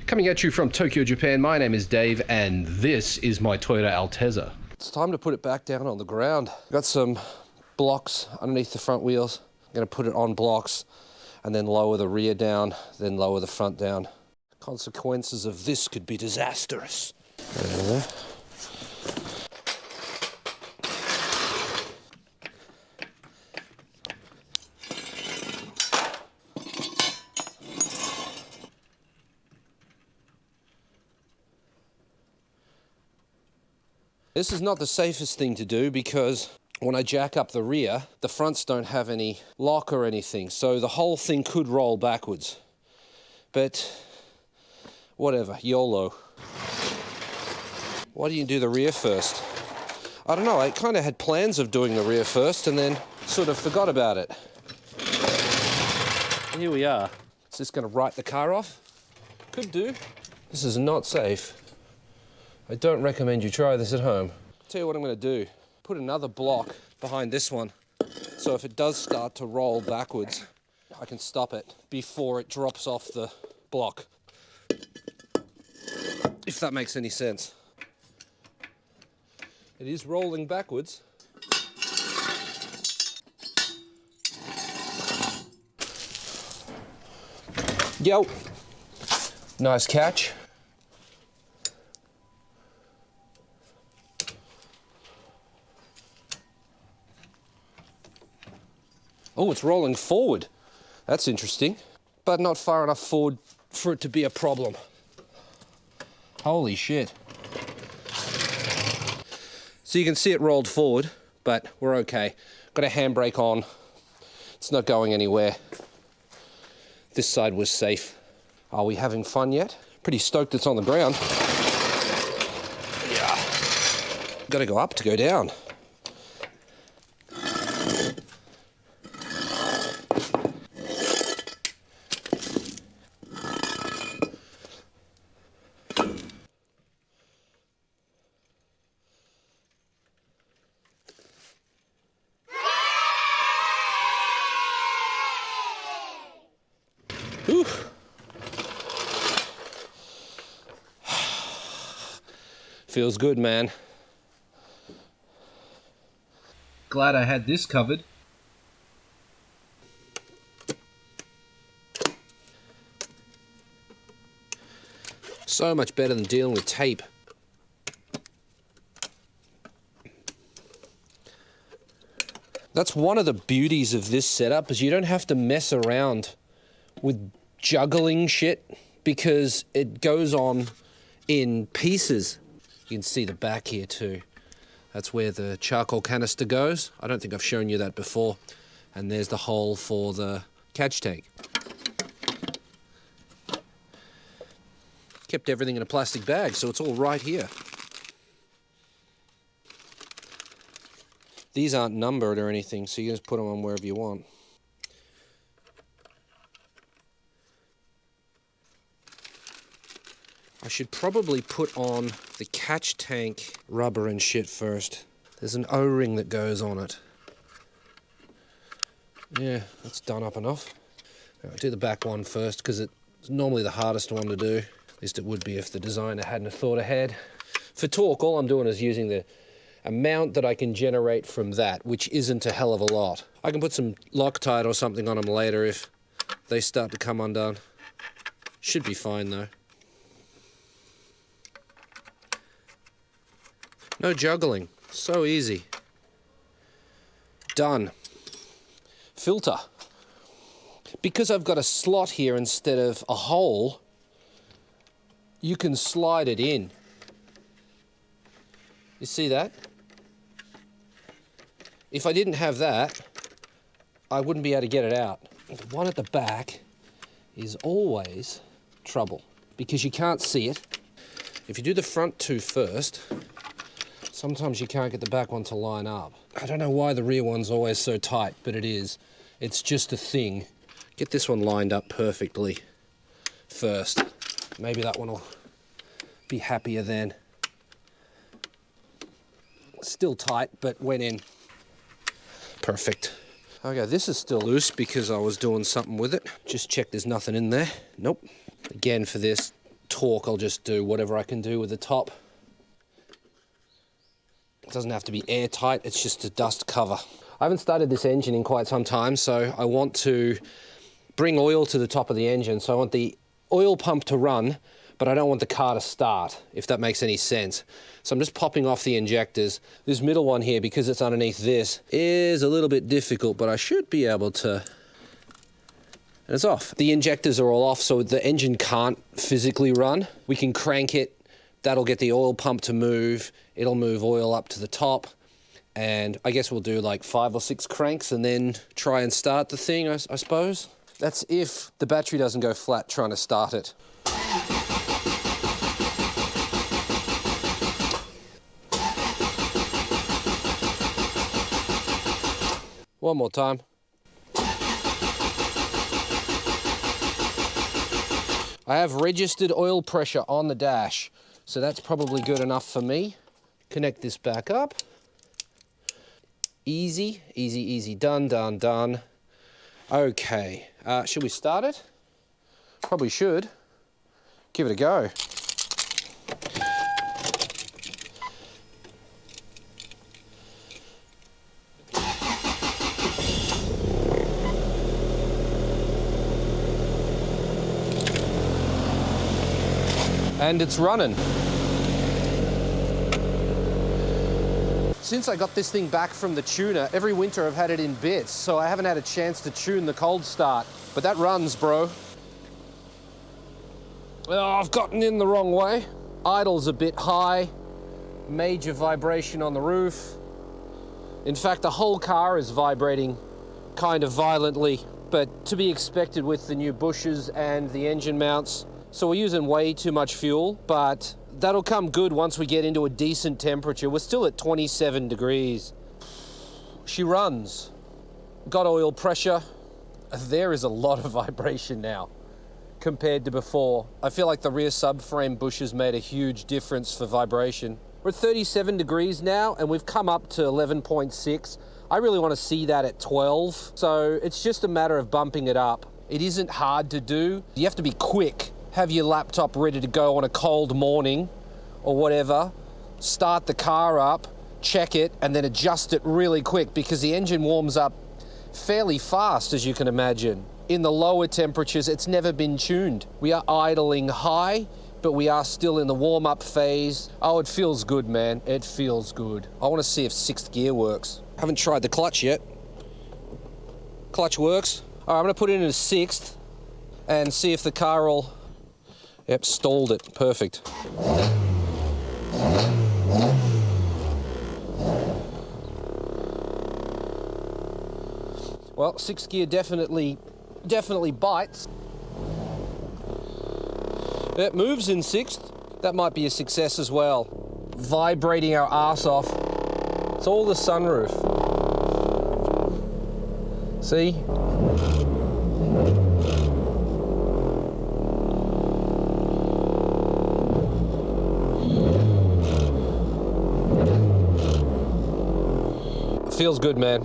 Coming at you from Tokyo, Japan, my name is Dave, and this is my Toyota Altezza. It's time to put it back down on the ground. Got some blocks underneath the front wheels. I'm gonna put it on blocks and then lower the rear down, then lower the front down. Consequences of this could be disastrous. This is not the safest thing to do because when I jack up the rear, the fronts don't have any lock or anything, so the whole thing could roll backwards. But whatever, YOLO. Why do you do the rear first? I don't know, I kind of had plans of doing the rear first and then sort of forgot about it. Here we are. Is this going to write the car off? Could do. This is not safe. I don't recommend you try this at home. Tell you what I'm going to do. Put another block behind this one, so if it does start to roll backwards, I can stop it before it drops off the block. If that makes any sense. It is rolling backwards. Yo! Nice catch. Oh, it's rolling forward. That's interesting, but not far enough forward for it to be a problem. Holy shit. So you can see it rolled forward, but we're okay. Got a handbrake on. It's not going anywhere. This side was safe. Are we having fun yet? Pretty stoked it's on the ground. Yeah. Got to go up to go down. Whew. Feels good, man. Glad I had this covered. So much better than dealing with tape. That's one of the beauties of this setup, is you don't have to mess around with juggling shit because it goes on in pieces. You can see the back here too. That's where the charcoal canister goes. I don't think I've shown you that before. And there's the hole for the catch tank. Kept everything in a plastic bag, so it's all right here. These aren't numbered or anything, so you can just put them on wherever you want. I should probably put on the catch tank rubber and shit first. There's an O-ring that goes on it. Yeah, that's done up enough. I'll do the back one first because it's normally the hardest one to do. At least it would be if the designer hadn't thought ahead. For torque, all I'm doing is using the amount that I can generate from that, which isn't a hell of a lot. I can put some Loctite or something on them later if they start to come undone. Should be fine though. No juggling, so easy. Done. Filter. Because I've got a slot here instead of a hole, you can slide it in. You see that? If I didn't have that, I wouldn't be able to get it out. The one at the back is always trouble because you can't see it. If you do the front two first, sometimes you can't get the back one to line up. I don't know why the rear one's always so tight, but it is. It's just a thing. Get this one lined up perfectly first. Maybe that one will be happier then. Still tight, but went in. Perfect. Okay, this is still loose because I was doing something with it. Just check there's nothing in there. Nope. Again, for this, torque, I'll just do whatever I can do with the top. It doesn't have to be airtight, it's just a dust cover. I haven't started this engine in quite some time, so I want to bring oil to the top of the engine. So I want the oil pump to run, but I don't want the car to start, if that makes any sense. So I'm just popping off the injectors. This middle one here, because it's underneath this, is a little bit difficult, but I should be able to... And it's off. The injectors are all off, so the engine can't physically run. We can crank it, that'll get the oil pump to move, it'll move oil up to the top, and I guess we'll do like 5 or 6 cranks and then try and start the thing, I suppose. That's if the battery doesn't go flat trying to start it. One more time. I have registered oil pressure on the dash, so that's probably good enough for me. Connect this back up. Easy, easy, easy, done, done, done. Okay, should we start it? Probably should. Give it a go. And it's running. Since I got this thing back from the tuner, every winter I've had it in bits, so I haven't had a chance to tune the cold start. But that runs, bro. Oh, I've gotten in the wrong way. Idle's a bit high. Major vibration on the roof. In fact, the whole car is vibrating kind of violently, but to be expected with the new bushes and the engine mounts. So we're using way too much fuel, but that'll come good once we get into a decent temperature. We're still at 27 degrees. She runs. Got oil pressure. There is a lot of vibration now compared to before. I feel like the rear subframe bushes made a huge difference for vibration. We're at 37 degrees now, and we've come up to 11.6. I really want to see that at 12. So it's just a matter of bumping it up. It isn't hard to do. You have to be quick. Have your laptop ready to go on a cold morning or whatever, start the car up, check it, and then adjust it really quick because the engine warms up fairly fast, as you can imagine. In the lower temperatures, it's never been tuned. We are idling high, but we are still in the warm-up phase. Oh, it feels good, man. It feels good. I want to see if 6th gear works. I haven't tried the clutch yet. Clutch works. All right, I'm going to put it in a 6th and see if the car will... Yep, stalled it. Perfect. Well, 6th gear definitely bites. It moves in 6th. That might be a success as well. Vibrating our arse off. It's all the sunroof. See? Feels good, man.